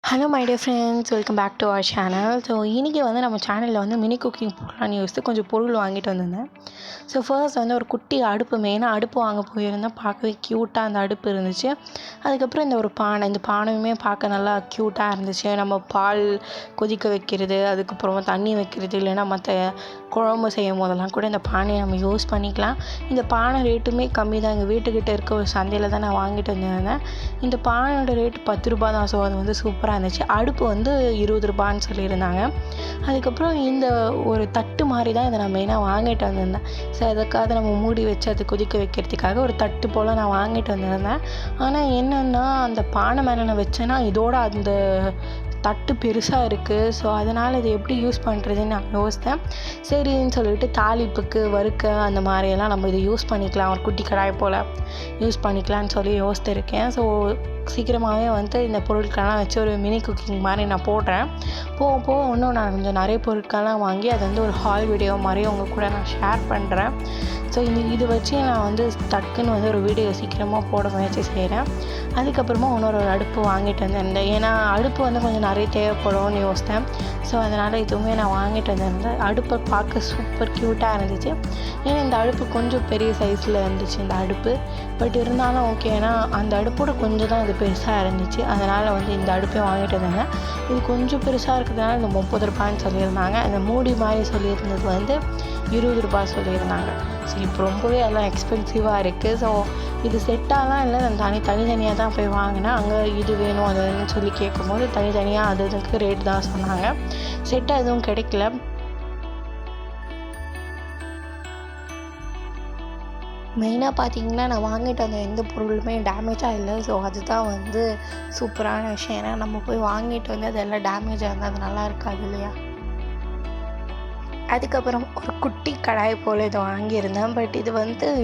Hello my dear friends, welcome back to our channel. So இன்றைக்கி நம்ம சேனலில் mini cooking போடலான்னு யோசித்து கொஞ்சம் பொருள் வாங்கிட்டு வந்திருந்தேன். ஸோ ஃபர்ஸ்ட் ஒரு குட்டி அடுப்பு, மெயினாக அடுப்பு வாங்க போயிருந்தேன். பார்க்கவே க்யூட்டாக அந்த அடுப்பு இருந்துச்சு. அதுக்கப்புறம் இந்த இந்த பானையுமே பார்க்க நல்லா க்யூட்டாக இருந்துச்சு. நம்ம பால் கொதிக்க வைக்கிறது, அதுக்கப்புறமா தண்ணி வைக்கிறது, இல்லைன்னா மற்ற குழம்பு செய்யும் போதெல்லாம் கூட இந்த பானையை நம்ம யூஸ் பண்ணிக்கலாம். இந்த பானை ரேட்டுமே கம்மி தான். எங்கள் வீட்டுக்கிட்ட இருக்க ஒரு சந்தையில் தான் நான் வாங்கிட்டு வந்திருந்தேன். இந்த பானையோட ரேட்டு 10 ரூபா தான். ஸோ அது சூப்பராக இருந்துச்சு. அடுப்பு 20 ரூபான்னு சொல்லியிருந்தாங்க. அதுக்கப்புறம் இந்த ஒரு தட்டு மாதிரி தான் இதை நான் மெயினாக வாங்கிட்டு வந்திருந்தேன். ஸோ அதுக்காக நம்ம மூடி வச்சு அது கொதிக்க வைக்கிறதுக்காக ஒரு தட்டு போல் நான் வாங்கிட்டு வந்திருந்தேன். ஆனால் என்னென்னா, அந்த பானை மேலே நான் வச்சேன்னா இதோட அந்த தட்டு பெருசாக இருக்குது. ஸோ அதனால் இதை எப்படி யூஸ் பண்ணுறதுன்னு நான் யோசித்தேன். சரின்னு சொல்லிட்டு தாளிப்புக்கு வறுக்க அந்த மாதிரியெல்லாம் நம்ம இதை யூஸ் பண்ணிக்கலாம், ஒரு குட்டி கடாய் போல் யூஸ் பண்ணிக்கலான்னு சொல்லி யோசித்திருக்கேன். ஸோ சீக்கிரமாகவே இந்த பொருட்கள்லாம் வச்சு ஒரு மினி குக்கிங் மாதிரி நான் போடுறேன். போக இன்னும் நான் கொஞ்சம் நிறைய பொருட்கள்லாம் வாங்கி அதை ஒரு ஹால் வீடியோ மாதிரி உங்கள் கூட நான் ஷேர் பண்ணுறேன். ஸோ இது வச்சு நான் டக்குன்னு ஒரு வீடியோ சீக்கிரமாக போட முயற்சி செய்கிறேன். அதுக்கப்புறமா இன்னொரு அடுப்பு வாங்கிட்டு வந்திருந்தேன். ஏன்னா அடுப்பு கொஞ்சம் நிறைய தேவைப்படும்னு யோசித்தேன். ஸோ அதனால் இதுவுமே நான் வாங்கிட்டு வந்திருந்தேன். அடுப்பை பார்க்க சூப்பர் க்யூட்டாக இருந்துச்சு. ஏன்னா இந்த அடுப்பு கொஞ்சம் பெரிய சைஸில் இருந்துச்சு இந்த அடுப்பு. பட் இருந்தாலும் ஓகே, ஏன்னா அந்த அடுப்போட கொஞ்சம் தான் இது பெருசாக இருந்துச்சு. அதனால் இந்த அடுப்பை வாங்கிட்டு வந்தாங்க. இது கொஞ்சம் பெருசாக இருக்கிறதுனால இந்த 30 ரூபான்னு சொல்லியிருந்தாங்க. அந்த மூடி மாதிரி சொல்லியிருந்தது 20 ரூபாய் சொல்லியிருந்தாங்க. ஸோ இப்போ ரொம்பவே எல்லாம் எக்ஸ்பென்சிவாக இருக்குது. ஸோ இது செட்டாலாம் இல்லை, நான் தனித்தனியாக தான் போய் வாங்கினேன். அங்கே இது வேணும் அது வேணும்னு சொல்லி கேட்கும்போது தனித்தனியாக அதுக்கு ரேட் தான் சொன்னாங்க. செட்டாக எதுவும் கிடைக்கல. மெயினாக பார்த்தீங்கன்னா, நான் வாங்கிட்டு வந்த எந்த பொருளுமே டேமேஜாக இல்லை. ஸோ அதுதான் சூப்பரான விஷயம். ஏன்னா நம்ம போய் வாங்கிட்டு அதெல்லாம் டேமேஜாக இருந்தால் அது நல்லா இருக்காது இல்லையா? அதுக்கப்புறம் ஒரு குட்டி கடாய் போல் இதை வாங்கியிருந்தேன். பட் இது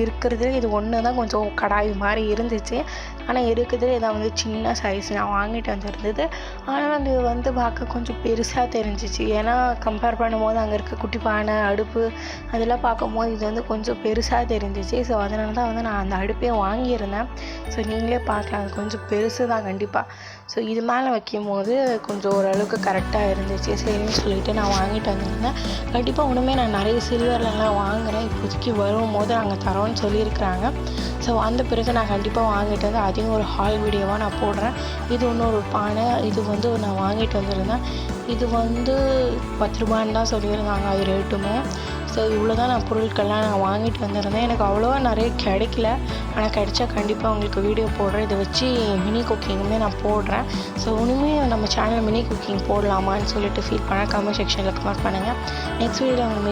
இருக்கிறதுல இது ஒன்று தான் கொஞ்சம் கடாய் மாதிரி இருந்துச்சு. ஆனால் இருக்கிறதுல இதை சின்ன சைஸ் நான் வாங்கிட்டு வந்திருந்தது. ஆனால் அது பார்க்க கொஞ்சம் பெருசாக தெரிஞ்சிச்சு. ஏன்னா கம்பேர் பண்ணும்போது அங்கே இருக்க குட்டி பானை, அடுப்பு அதெல்லாம் பார்க்கும்போது இது கொஞ்சம் பெருசாக தெரிஞ்சிச்சு. ஸோ அதனால தான் நான் அந்த அடுப்பையும் வாங்கியிருந்தேன். ஸோ நீங்களே பார்க்கலாம், அது கொஞ்சம் பெருசு தான் கண்டிப்பாக. ஸோ இது மேலே வைக்கும் போது கொஞ்சம் ஓரளவுக்கு கரெக்டாக இருந்துச்சு. சரின்னு சொல்லிவிட்டு நான் வாங்கிட்டு வந்திருந்தேன். கண்டிப்பாக ஒன்றுமே நான் நிறைய சில்வர்லாம் வாங்குகிறேன். இப்போதைக்கு வரும்போது நாங்கள் தரோன்னு சொல்லியிருக்கிறாங்க. ஸோ அந்த பிறகு நான் கண்டிப்பாக வாங்கிட்டு அதையும் ஒரு ஹால் வீடியோவாக நான் போடுறேன். இது இன்னொரு பானை. இது நான் வாங்கிட்டு வந்திருந்தேன். இது 10 ரூபான்னு தான் சொல்லியிருந்தாங்க அது ரேட்டுமே. ஸோ இவ்வளோ தான் நான் பொருட்கள்லாம் நான் வாங்கிட்டு வந்திருந்தேன். எனக்கு அவ்வளோவா நிறைய கிடைக்கல. ஆனால் கிடைச்சா கண்டிப்பாக உங்களுக்கு வீடியோ போடுறேன். இதை வச்சு மினி குக்கிங்குமே நான் போடுறேன். ஸோ இனிமேல் நம்ம சேனல் மினி குக்கிங் போடலாமான்னு சொல்லிட்டு ஃபீல் பண்ணால் கமெண்ட் செக்ஷனில் கமெண்ட் பண்ணுங்கள். நெக்ஸ்ட் வீடியோவில்